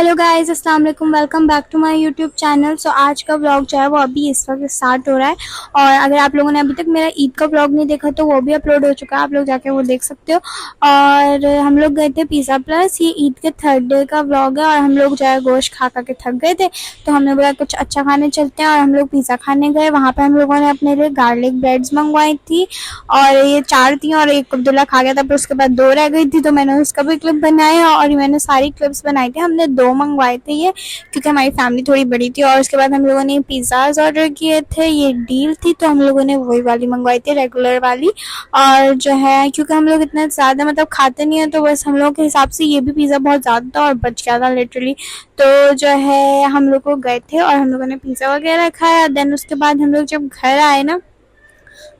Hello guys, अस्सलाम वालेकुम। Welcome back to my YouTube channel. So आज का व्लॉग जो है वो अभी इस वक्त स्टार्ट हो रहा है। और अगर आप लोगों ने अभी तक मेरा ईद का व्लॉग नहीं देखा तो वो भी अपलोड हो चुका है, आप लोग जाके वो देख सकते हो। और हम लोग गए थे पिज़्ज़ा प्लस, ये ईद के थर्ड डे का व्लॉग है। और हम लोग जो है गोश्त खा के थक गए थे, तो हमने बोला कुछ अच्छा खाने चलते हैं और हम लोग पिज़्ज़ा खाने गए। वहाँ पर हम लोगों ने अपने लिए गार्लिक ब्रेड्स मंगवाई थी और ये 4 थी और एक अब्दुल्ला खा गया था, पर उसके बाद 2 रह गई थी, तो मैंने उसका भी क्लिप बनाया और मैंने सारी क्लिप्स बनाई थी। हमने 2 मंगवाए थे ये, क्योंकि हमारी फैमिली थोड़ी बड़ी थी। और उसके बाद हम लोगों ने पिज़्ज़ाज ऑर्डर किए थे, ये डील थी तो हम लोगों ने वही वाली मंगवाई थी, रेगुलर वाली। और जो है क्योंकि हम लोग इतना ज़्यादा मतलब खाते नहीं हैं, तो बस हम लोग के हिसाब से ये भी पिज़्ज़ा बहुत ज़्यादा था और बच गया था लिटरली। तो जो है हम लोग को गए थे और हम लोगों ने पिज़्ज़ा वगैरह खाया। देन उसके बाद हम लोग जब घर आए ना,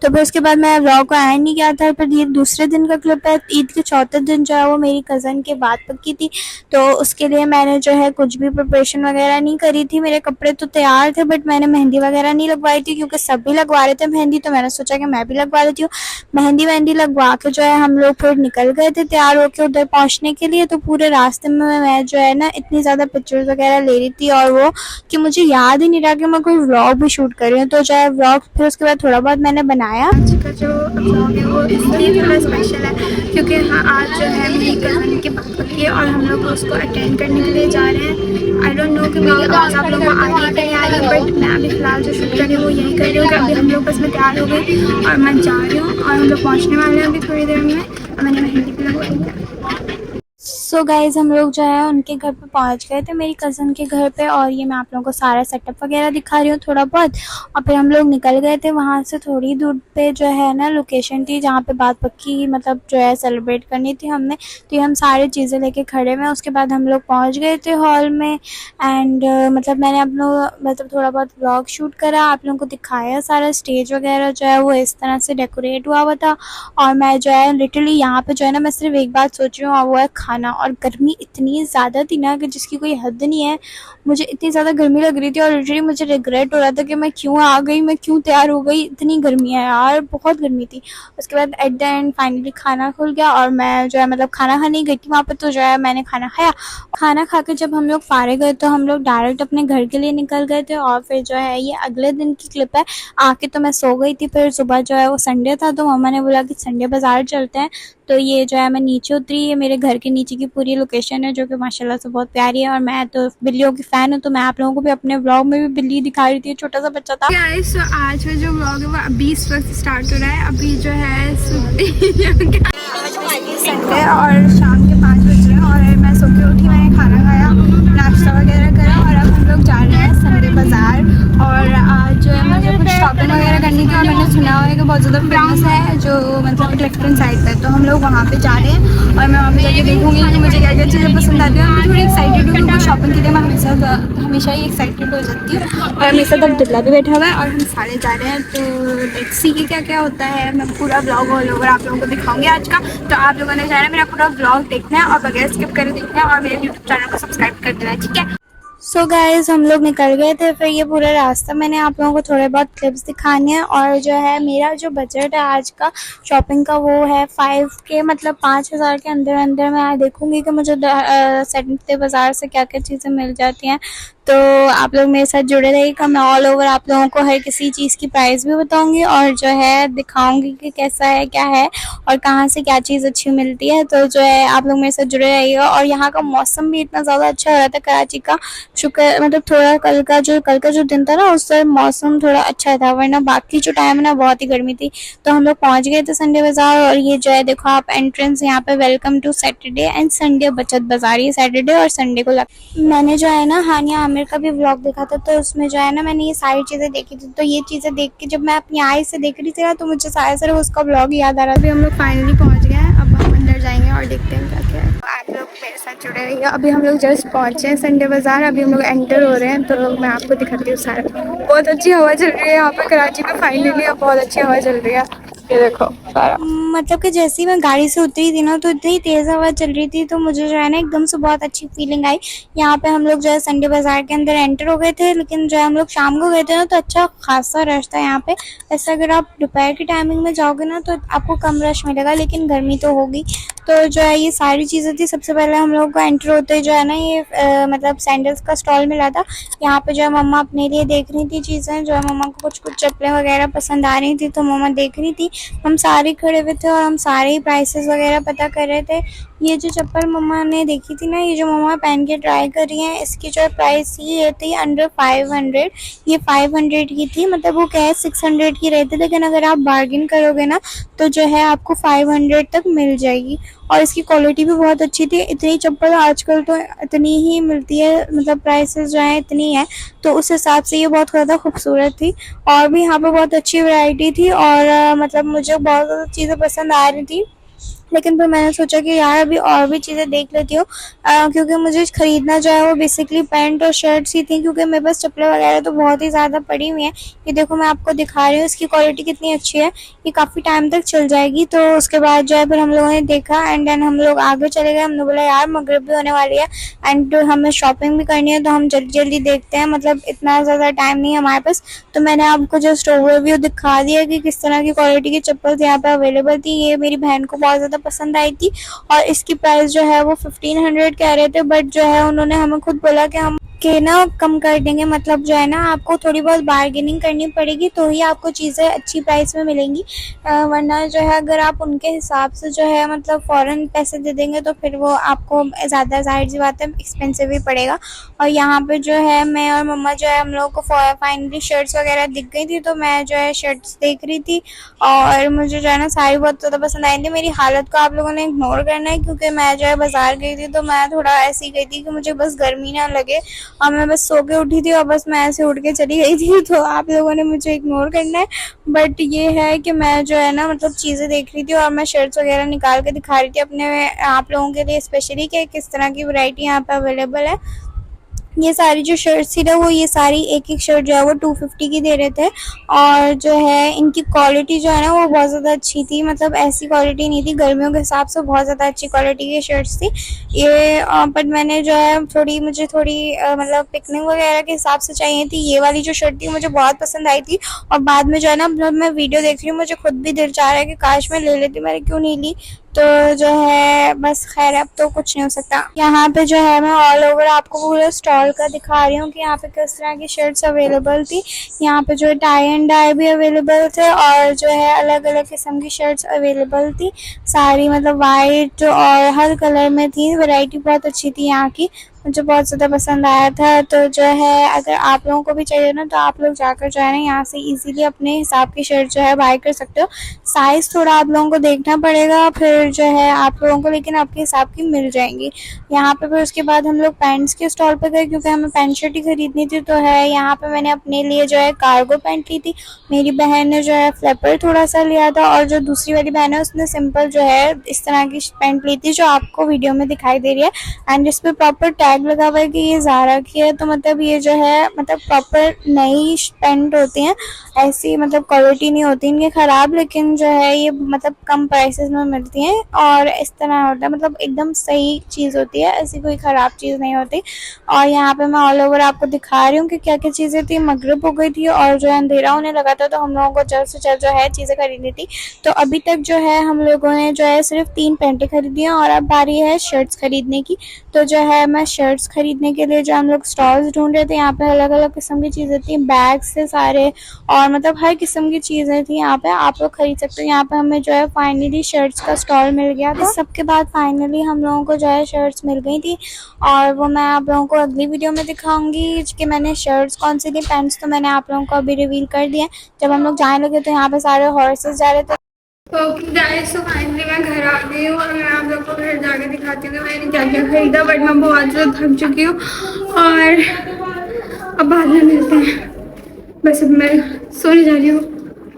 तो फिर उसके बाद मैं व्लॉग को ऐड नहीं किया था। पर ये दूसरे दिन का क्लिप है। ईद के चौथे दिन जो है वो मेरी कज़न की बात पक्की थी, तो उसके लिए मैंने जो है कुछ भी प्रिपरेशन वगैरह नहीं करी थी। मेरे कपड़े तो तैयार थे बट मैंने मेहंदी वगैरह नहीं लगवाई थी, क्योंकि सभी लगवा रहे थे मेहंदी, तो मैंने सोचा कि मैं भी लगवा लेती हूँ। मेहंदी वहंदी लगवा के जो है हम लोग फिर निकल गए थे तैयार होकर उधर पहुँचने के लिए। तो पूरे रास्ते में मैं जो है ना इतनी ज़्यादा पिक्चर्स वगैरह ले रही थी और वो कि मुझे याद ही नहीं रहा कि मैं कोई व्लॉग भी शूट कर रही हूँ। तो जो है व्लॉग फिर उसके बाद थोड़ा बहुत मैंने बनाया। आज का जो व्लॉग है वो इसलिए थोड़ा स्पेशल है क्योंकि हाँ आज जो है मेरी कज़न की बात पक्की है और हम लोग उसको अटेंड करने के लिए जा रहे हैं। आई डोंट नो कि मेरी आवाज़ आप लोगों को आ रही है कि नहीं आ रही, बट मैं अभी फ़िलहाल जो शूट कर रही हूँ वो यही कर रही हूँ कि अभी हम लोग बस में तैयार हो गए और मैं जा रही हूँ और हम लोग पहुँचने वाले हैं अभी थोड़ी देर में। और मैंने मेहंदी भी लगवाई है। सो गाइज़ हम लोग जो है उनके घर पे पहुंच गए थे, मेरी कज़न के घर पे। और ये मैं आप लोगों को सारा सेटअप वगैरह दिखा रही हूँ थोड़ा बहुत। और फिर हम लोग निकल गए थे वहाँ से। थोड़ी दूर पे जो है ना लोकेशन थी जहाँ पे बात पक्की मतलब जो है सेलिब्रेट करनी थी हमने, तो ये हम सारी चीज़ें लेके खड़े हुए। उसके बाद हम लोग पहुँच गए थे हॉल में। एंड मतलब मैंने आप लोग मतलब थोड़ा बहुत व्लॉग शूट करा, आप लोगों को दिखाया सारा। स्टेज वगैरह जो है वो इस तरह से डेकोरेट हुआ हुआ था। और मैं जो है लिटरली यहाँ पे जो है ना मैं सिर्फ एक बात सोच रही हूँ और वो है खाना। और गर्मी इतनी ज़्यादा थी ना कि जिसकी कोई हद नहीं है। मुझे इतनी ज़्यादा गर्मी लग रही थी और लिटरली मुझे रिग्रेट हो रहा था कि मैं क्यों आ गई, मैं क्यों तैयार हो गई, इतनी गर्मी है यार, बहुत गर्मी थी। उसके बाद एट द एंड फाइनली खाना खुल गया और मैं जो है मतलब खाना खाने गई थी वहाँ पर, तो जो है मैंने खाना खाया। खाना खा के जब हम लोग फारिग गए तो हम लोग डायरेक्ट अपने घर के लिए निकल गए थे। और फिर जो है ये अगले दिन की क्लिप है। आके तो मैं सो गई थी, फिर सुबह जो है वो संडे था तो मम्मा ने बोला कि संडे बाज़ार चलते हैं। तो ये जो है मैं नीचे उतरी, ये मेरे घर के नीचे की पूरी लोकेशन है जो कि माशाल्लाह से बहुत प्यारी है। और मैं तो बिल्लियों की फ़ैन हूँ, तो मैं आप लोगों को भी अपने व्लॉग में भी बिल्ली दिखा रही थी, छोटा सा बच्चा था। गाइस तो आज का जो व्लॉग है वो अभी इस वक्त स्टार्ट हो रहा है। अभी जो है संडे और शाम के 5 बज रहे हैं और मैं सो के उठी, मैंने खाना खाया, नाश्ता वगैरह करा और अब हम लोग जा रहे हैं संडे बाज़ार। और आज जो है मुझे कुछ शॉपिंग वगैरह करनी थी और मैंने सुना हुआ है कि बहुत ज़्यादा फेमस है जो मतलब क्लिफ्टन साइड पर, तो हम लोग वहाँ पे जा रहे हैं। और मैं वहाँ पे जाके देखूँगी कि मुझे क्या क्या चीज़ें पसंद आती हैं। और मैं थोड़ी एक्साइटेड हूँ क्योंकि शॉपिंग के लिए मैं हमेशा ही एक्साइटेड हो जाती हूँ। और मेरे साथ अब्दुल्ला भी बैठा हुआ है और हम सारे जा रहे हैं, तो लेट्स सी कि क्या क्या होता है। मैं पूरा व्लॉग ऑल ओवर आप लोगों को दिखाऊंगी आज का, तो आप लोगों ने जाना है मेरा पूरा व्लॉग देखना है और बगैर स्किप करे देखना है और मेरे यूट्यूब चैनल को सब्सक्राइब कर देना है, ठीक है। सो गाइज़ हम लोग निकल गए थे। फिर ये पूरा रास्ता मैंने आप लोगों को थोड़े बहुत क्लिप्स दिखाने हैं। और जो है मेरा जो बजट है आज का शॉपिंग का वो है 5K, मतलब 5,000 के अंदर अंदर मैं देखूँगी कि मुझे संडे बाज़ार से क्या क्या चीज़ें मिल जाती हैं। तो आप लोग मेरे साथ जुड़े रहिएगा। मैं ऑल ओवर आप लोगों को हर किसी चीज़ की प्राइस भी बताऊंगी और जो है दिखाऊंगी कि कैसा है क्या है और कहाँ से क्या चीज़ अच्छी मिलती है। तो जो है आप लोग मेरे साथ जुड़े रहिएगा। और यहाँ का मौसम भी इतना ज़्यादा अच्छा हो रहा था कराची का, शुक्र मतलब थोड़ा कल का जो दिन था ना उससे मौसम थोड़ा अच्छा था, वरना बाकी जो टाइम है ना बहुत ही गर्मी थी। तो हम लोग पहुँच गए थे संडे बाज़ार। और ये जो है देखो आप एंट्रेंस यहाँ पे welcome to Saturday and Sunday बचत बाज़ार, ये सैटरडे और संडे को मैंने जो है ना हानिया आमिर का भी व्लॉग देखा था, तो उसमें जो है ना मैंने ये सारी चीज़ें देखी थी। तो ये चीज़ें देख के जब मैं अपनी आई से देख रही थी ना तो मुझे सारा सिर्फ उसका व्लॉग याद आ रहा था। अभी हम लोग फाइनली पहुंच गए हैं, अब हम अंदर जाएंगे और देखते हैं क्या क्या है। आप लोग मेरे साथ जुड़े रहिए। अभी हम लोग जस्ट पहुंचे हैं संडे बाज़ार, अभी हम लोग एंटर हो रहे हैं, तो मैं आपको दिखाती हूँ सारा। बहुत अच्छी हवा चल रही है यहाँ पर कराची में, फाइनली अब बहुत अच्छी हवा चल रही है, ये देखो। मतलब कि जैसे ही मैं गाड़ी से उतरी थी ना, तो इतनी तेज़ हवा चल रही थी, तो मुझे जो है ना एकदम से बहुत अच्छी फीलिंग आई। यहाँ पे हम लोग जो है संडे बाज़ार के अंदर एंटर हो गए थे, लेकिन जो है हम लोग शाम को गए थे ना, तो अच्छा खासा रश था यहाँ पे। ऐसा अगर आप दोपहर की टाइमिंग में जाओगे ना, तो आपको कम रश मिलेगा, लेकिन गर्मी तो होगी। तो जो है ये सारी चीज़ें थी। सबसे पहले हम लोग को एंटर होते जो है ना ये मतलब सैंडल्स का स्टॉल मिला था। यहाँ पे जो है मम्मा अपने लिए देख रही थी चीज़ें, जो है मम्मा को कुछ कुछ चप्पलें वगैरह पसंद आ रही थी, तो मम्मा देख रही थी। हम सारे खड़े हुए थे और हम सारे ही प्राइसेस वगैरह पता कर रहे थे। ये जो चप्पल मम्मा ने देखी थी ना, ये जो मम्मा पहन के ट्राई कर रही हैं, इसकी जो प्राइस ये थी अंडर 500। ये 500 की थी, मतलब वो क्या है 600 की रहती, लेकिन अगर आप बार्गिन करोगे ना, तो जो है आपको 500 तक मिल जाएगी। और इसकी क्वालिटी भी बहुत अच्छी थी। इतनी चप्पल आजकल तो इतनी ही मिलती है, मतलब प्राइसेस जो है इतनी है, तो उस हिसाब से ये बहुत ज़्यादा खूबसूरत थी। और भी यहाँ पे बहुत अच्छी वैरायटी थी, और मतलब मुझे बहुत ज़्यादा चीज़ें पसंद आ रही थी। लेकिन फिर मैंने सोचा कि यार अभी और भी चीज़ें देख लेती हूँ, क्योंकि मुझे ख़रीदना जो है वो बेसिकली पैंट और शर्ट्स ही थी, क्योंकि मेरे पास चप्पलें वगैरह तो बहुत ही ज़्यादा पड़ी हुई हैं। ये देखो मैं आपको दिखा रही हूँ, इसकी क्वालिटी कितनी अच्छी है, ये काफ़ी टाइम तक चल जाएगी। तो उसके बाद जो है फिर हम लोगों ने देखा, एंड देन हम लोग आगे चले गए। हमने बोला यार मगरिब भी होने वाली है, एंड हमें शॉपिंग भी करनी है, तो हम जल्दी जल्दी देखते हैं, मतलब इतना ज़्यादा टाइम नहीं है हमारे पास। तो मैंने आपको जस्ट ओवरव्यू दिखा दिया कि किस तरह की क्वालिटी की चप्पल यहाँ पे अवेलेबल थी। ये मेरी बहन को बहुत ज़्यादा पसंद आई थी, और इसकी प्राइस जो है वो 1500 कह रहे थे, बट जो है उन्होंने हमें खुद बोला कि हम के ना कम कर देंगे, मतलब जो है ना आपको थोड़ी बहुत बार्गेनिंग करनी पड़ेगी, तो ही आपको चीज़ें अच्छी प्राइस में मिलेंगी। वरना जो है अगर आप उनके हिसाब से जो है मतलब फ़ौरन पैसे दे देंगे, तो फिर वो आपको ज़्यादा ज़ाहिर सी बात है एक्सपेंसिव ही पड़ेगा। और यहाँ पे जो है मैं और मम्मा जो है हम लोग को फाइनली शर्ट्स वगैरह दिख गई थी, तो मैं जो है शर्ट्स देख रही थी, और मुझे जो है ना सारी बहुत ज़्यादा पसंद आई थी। मेरी हालत को आप लोगों ने इग्नोर करना है, क्योंकि मैं जो है बाज़ार गई थी, तो मैं थोड़ा ऐसे ही गई थी कि मुझे बस गर्मी ना लगे, और मैं बस सो के उठी थी और बस मैं ऐसे उठ के चली गई थी, तो आप लोगों ने मुझे इग्नोर करना है। बट ये है कि मैं जो है ना मतलब चीज़ें देख रही थी, और मैं शर्ट्स वगैरह निकाल के दिखा रही थी अपने आप लोगों के लिए स्पेशली, कि किस तरह की वैरायटी यहाँ पे अवेलेबल है। ये सारी जो शर्ट्स थी ना, वो ये सारी एक एक शर्ट जो है वो 250 की दे रहे थे, और जो है इनकी क्वालिटी जो है ना वो बहुत ज़्यादा अच्छी थी, मतलब ऐसी क्वालिटी नहीं थी, गर्मियों के हिसाब से बहुत ज़्यादा अच्छी क्वालिटी की शर्ट्स थी ये। बट मैंने जो है मुझे थोड़ी मतलब पिकनिक वगैरह के हिसाब से चाहिए थी। ये वाली जो शर्ट थी मुझे बहुत पसंद आई थी, और बाद में जो है ना जब मैं वीडियो देख रही हूँ, मुझे खुद भी दिल चाह रहा है कि काश मैं ले लेती, मैंने क्यों नहीं ली। तो जो है बस खैर अब तो कुछ नहीं हो सकता। यहाँ पे जो है मैं ऑल ओवर आपको पूरा स्टॉल का दिखा रही हूँ कि यहाँ पे किस तरह की शर्ट्स अवेलेबल थी। यहाँ पे जो है टाई एंड डाई भी अवेलेबल थे, और जो है अलग अलग किस्म की शर्ट्स अवेलेबल थी सारी, मतलब वाइट और हर कलर में थी। वैरायटी बहुत अच्छी थी यहाँ की, मुझे बहुत ज़्यादा पसंद आया था। तो जो है अगर आप लोगों को भी चाहिए ना, तो आप लोग जाकर जो है ना यहाँ से इजीली अपने हिसाब की शर्ट जो है बाय कर सकते हो। साइज़ थोड़ा आप लोगों को देखना पड़ेगा फिर जो है आप लोगों को, लेकिन आपके हिसाब की मिल जाएंगी यहाँ पे। फिर उसके बाद हम लोग पैंट्स के स्टॉल पे गए, क्योंकि हमें पैंट शर्ट ही खरीदनी थी। तो है यहाँ पे मैंने अपने लिए जो है कार्गो पैंट ली थी, मेरी बहन ने जो है फ्लैपर थोड़ा सा लिया था, और जो दूसरी वाली बहन है उसने सिंपल जो है इस तरह की पैंट ली थी, जो आपको वीडियो में दिखाई दे रही है। एंड इस पर प्रॉपर टैग लगा हुआ है कि ये ज़ारा की है, तो मतलब ये जो है मतलब प्रॉपर नई पैंट होती हैं, ऐसी मतलब क्वालिटी नहीं होती इनकी ख़राब, लेकिन जो है ये मतलब कम प्राइसेस में मिलती हैं, और इस तरह होता है मतलब एकदम सही चीज़ होती है, ऐसी कोई ख़राब चीज़ नहीं होती। और यहाँ पे मैं ऑल ओवर आपको दिखा रही हूँ कि क्या क्या चीज़ें थी। मगरिब हो गई थी और जो है अंधेरा होने लगा था, तो हम लोगों को जल्द से जल्द जो है चीज़ें खरीदनी थी। तो अभी तक जो है हम लोगों ने जो है सिर्फ 3 पैंटें खरीदी हैं, और अब बारी है शर्ट्स खरीदने की। तो जो है मैं शर्ट्स खरीदने के लिए जो हम लोग स्टॉल्स ढूंढ रहे थे, यहाँ पे अलग अलग किस्म की चीज़ें थी, बैग्स थे सारे, और मतलब हर किस्म की चीज़ें थी यहाँ पे, आप लोग खरीद सकते हो। यहाँ पे हमें जो है फाइनली शर्ट्स का स्टॉल मिल गया था। सबके बाद फाइनली हम लोगों को जो है शर्ट्स मिल गई थी, और वो मैं आप लोगों को अगली वीडियो में दिखाऊंगी कि मैंने शर्ट्स कौन सी थी। पैंट्स तो मैंने आप लोगों को अभी रिवील कर दिया। जब हम लोग जाने लगे तो यहाँ पे सारे हॉर्सेस जा रहे थे। ओके गाइस, तो फाइनली मैं घर आ गई हूँ, और मैं आप लोगों को घर जाके दिखाती हूँ कि मैंने क्या क्या खरीदा। बट मैं बहुत ज़्यादा थक चुकी हूँ, और अब बाद में मिलते हैं। बस अब मैं सोने जा रही हूँ,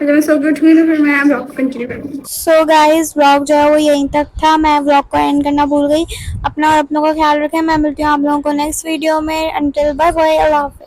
जब मैं सो के उठूँगी तो फिर मैं ब्लॉग कंटिन्यू करूँगी। सो गाइस, ब्लॉग जो है वो यहीं तक था। मैं ब्लॉग को एंड करना भूल गई। अपना और अपनों का ख्याल रखें। मैं मिलती हूँ आप लोगों को नेक्स्ट वीडियो में। अंटिल बाय बाय, अल्लाह हाफ़िज़।